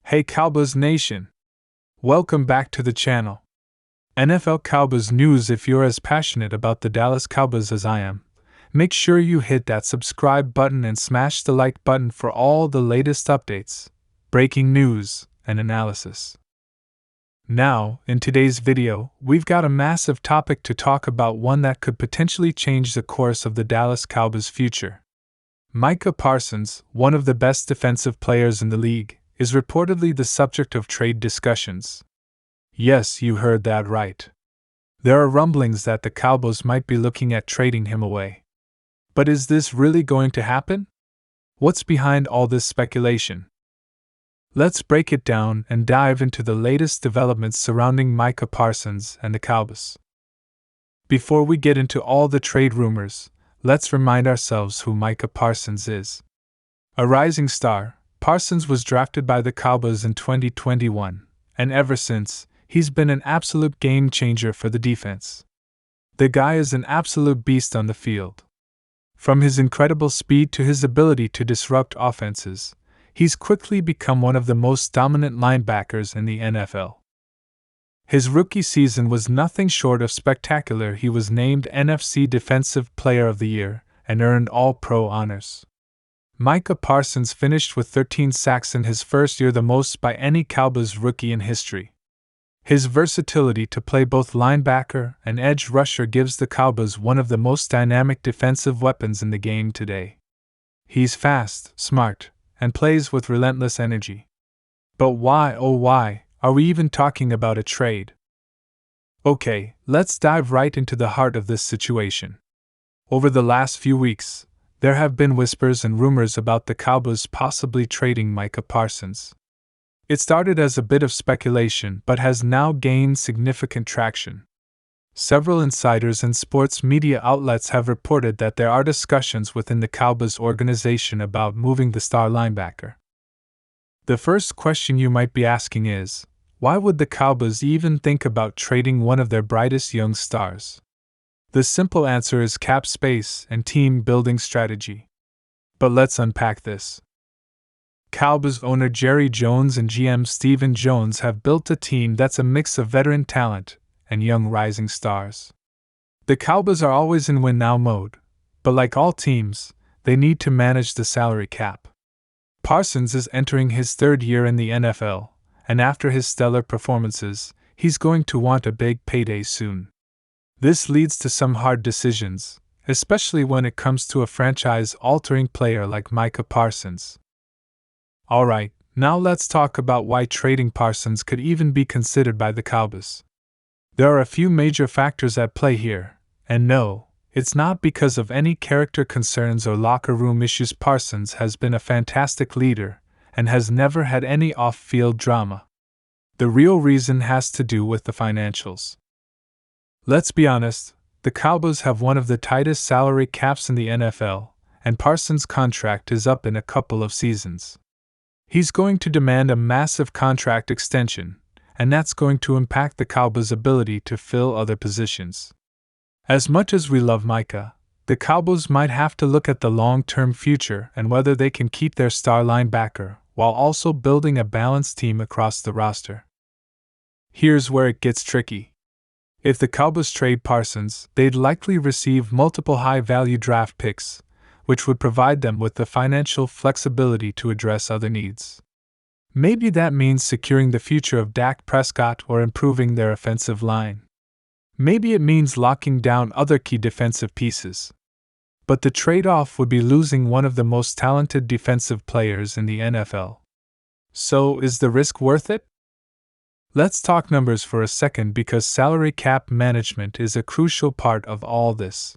Hey Cowboys Nation! Welcome back to the channel. NFL Cowboys news. If you're as passionate about the Dallas Cowboys as I am, make sure you hit that subscribe button and smash the like button for all the latest updates, breaking news, and analysis. Now, in today's video, we've got a massive topic to talk about, one that could potentially change the course of the Dallas Cowboys' future. Micah Parsons, one of the best defensive players in the league, is reportedly the subject of trade discussions. Yes, you heard that right. There are rumblings that the Cowboys might be looking at trading him away. But is this really going to happen? What's behind all this speculation? Let's break it down and dive into the latest developments surrounding Micah Parsons and the Cowboys. Before we get into all the trade rumors, let's remind ourselves who Micah Parsons is. A rising star, Parsons was drafted by the Cowboys in 2021, and ever since, he's been an absolute game changer for the defense. The guy is an absolute beast on the field. From his incredible speed to his ability to disrupt offenses, he's quickly become one of the most dominant linebackers in the NFL. His rookie season was nothing short of spectacular. He was named NFC Defensive Player of the Year and earned All-Pro honors. Micah Parsons finished with 13 sacks in his first year, the most by any Cowboys rookie in history. His versatility to play both linebacker and edge rusher gives the Cowboys one of the most dynamic defensive weapons in the game today. He's fast, smart, and plays with relentless energy. But why, oh why, are we even talking about a trade? Okay, let's dive right into the heart of this situation. Over the last few weeks, there have been whispers and rumors about the Cowboys possibly trading Micah Parsons. It started as a bit of speculation but has now gained significant traction. Several insiders and sports media outlets have reported that there are discussions within the Cowboys organization about moving the star linebacker. The first question you might be asking is, why would the Cowboys even think about trading one of their brightest young stars? The simple answer is cap space and team building strategy. But let's unpack this. Cowboys owner Jerry Jones and GM Stephen Jones have built a team that's a mix of veteran talent and young rising stars. The Cowboys are always in win-now mode, but like all teams, they need to manage the salary cap. Parsons is entering his third year in the NFL, and after his stellar performances, he's going to want a big payday soon. This leads to some hard decisions, especially when it comes to a franchise-altering player like Micah Parsons. Alright, now let's talk about why trading Parsons could even be considered by the Cowboys. There are a few major factors at play here, and no, it's not because of any character concerns or locker room issues. Parsons has been a fantastic leader and has never had any off-field drama. The real reason has to do with the financials. Let's be honest, the Cowboys have one of the tightest salary caps in the NFL, and Parsons' contract is up in a couple of seasons. He's going to demand a massive contract extension, and that's going to impact the Cowboys' ability to fill other positions. As much as we love Micah, the Cowboys might have to look at the long-term future and whether they can keep their star linebacker while also building a balanced team across the roster. Here's where it gets tricky. If the Cowboys trade Parsons, they'd likely receive multiple high-value draft picks, which would provide them with the financial flexibility to address other needs. Maybe that means securing the future of Dak Prescott or improving their offensive line. Maybe it means locking down other key defensive pieces. But the trade-off would be losing one of the most talented defensive players in the NFL. So, is the risk worth it? Let's talk numbers for a second, because salary cap management is a crucial part of all this.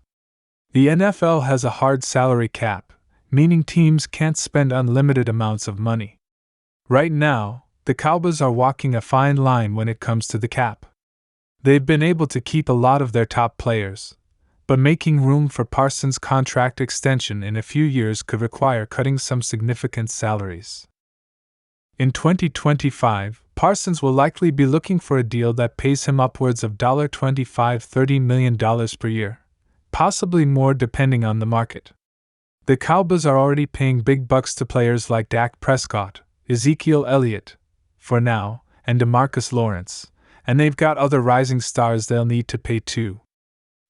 The NFL has a hard salary cap, meaning teams can't spend unlimited amounts of money. Right now, the Cowboys are walking a fine line when it comes to the cap. They've been able to keep a lot of their top players, but making room for Parsons' contract extension in a few years could require cutting some significant salaries. In 2025, Parsons will likely be looking for a deal that pays him upwards of $25–30 million per year, possibly more depending on the market. The Cowboys are already paying big bucks to players like Dak Prescott, Ezekiel Elliott, for now, and DeMarcus Lawrence, and they've got other rising stars they'll need to pay too.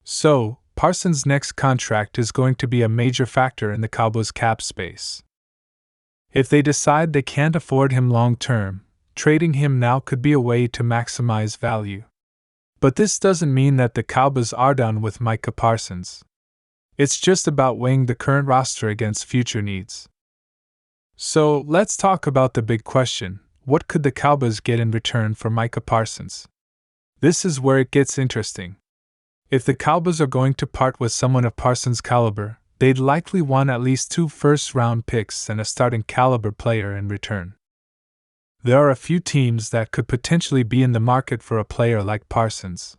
So, Parsons' next contract is going to be a major factor in the Cowboys' cap space. If they decide they can't afford him long term, trading him now could be a way to maximize value. But this doesn't mean that the Cowboys are done with Micah Parsons. It's just about weighing the current roster against future needs. So, let's talk about the big question: what could the Cowboys get in return for Micah Parsons? This is where it gets interesting. If the Cowboys are going to part with someone of Parsons' caliber, they'd likely want at least 2 first-round picks and a starting caliber player in return. There are a few teams that could potentially be in the market for a player like Parsons.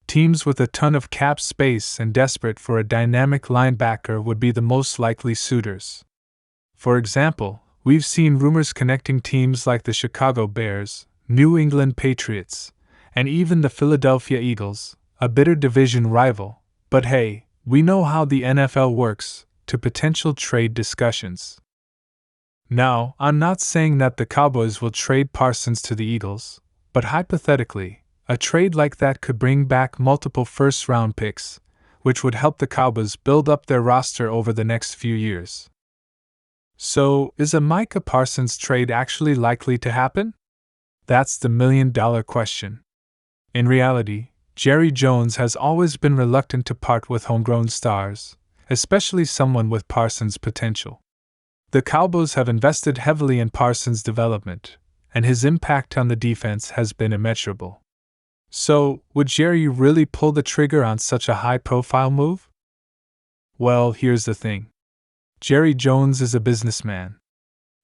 Teams with a ton of cap space and desperate for a dynamic linebacker would be the most likely suitors. For example, we've seen rumors connecting teams like the Chicago Bears, New England Patriots, and even the Philadelphia Eagles, a bitter division rival. But hey, we know how the NFL works, to potential trade discussions. Now, I'm not saying that the Cowboys will trade Parsons to the Eagles, but hypothetically, a trade like that could bring back multiple first-round picks, which would help the Cowboys build up their roster over the next few years. So, is a Micah Parsons trade actually likely to happen? That's the million-dollar question. In reality, Jerry Jones has always been reluctant to part with homegrown stars, especially someone with Parsons' potential. The Cowboys have invested heavily in Parsons' development, and his impact on the defense has been immeasurable. So, would Jerry really pull the trigger on such a high-profile move? Well, here's the thing. Jerry Jones is a businessman.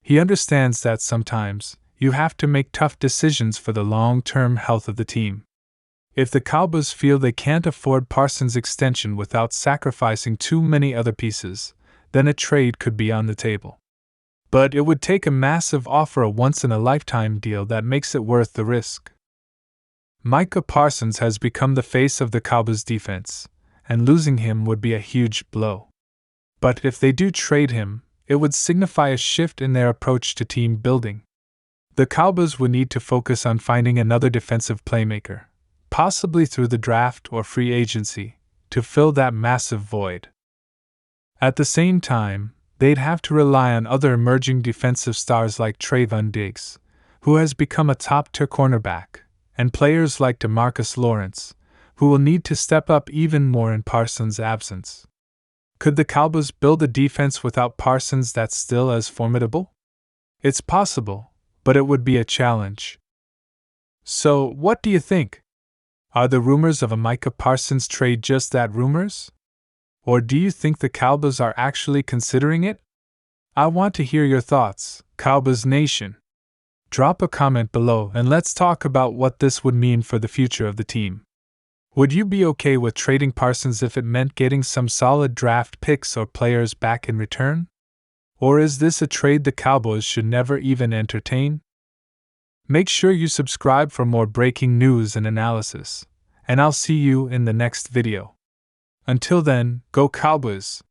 He understands that sometimes you have to make tough decisions for the long-term health of the team. If the Cowboys feel they can't afford Parsons' extension without sacrificing too many other pieces, then a trade could be on the table. But it would take a massive offer, a once-in-a-lifetime deal that makes it worth the risk. Micah Parsons has become the face of the Cowboys' defense, and losing him would be a huge blow. But if they do trade him, it would signify a shift in their approach to team building. The Cowboys would need to focus on finding another defensive playmaker, possibly through the draft or free agency, to fill that massive void. At the same time, they'd have to rely on other emerging defensive stars like Trayvon Diggs, who has become a top-tier cornerback, and players like DeMarcus Lawrence, who will need to step up even more in Parsons' absence. Could the Cowboys build a defense without Parsons that's still as formidable? It's possible, but it would be a challenge. So, what do you think? Are the rumors of a Micah Parsons trade just that, rumors? Or do you think the Cowboys are actually considering it? I want to hear your thoughts, Cowboys Nation. Drop a comment below and let's talk about what this would mean for the future of the team. Would you be okay with trading Parsons if it meant getting some solid draft picks or players back in return? Or is this a trade the Cowboys should never even entertain? Make sure you subscribe for more breaking news and analysis, and I'll see you in the next video. Until then, go Cowboys!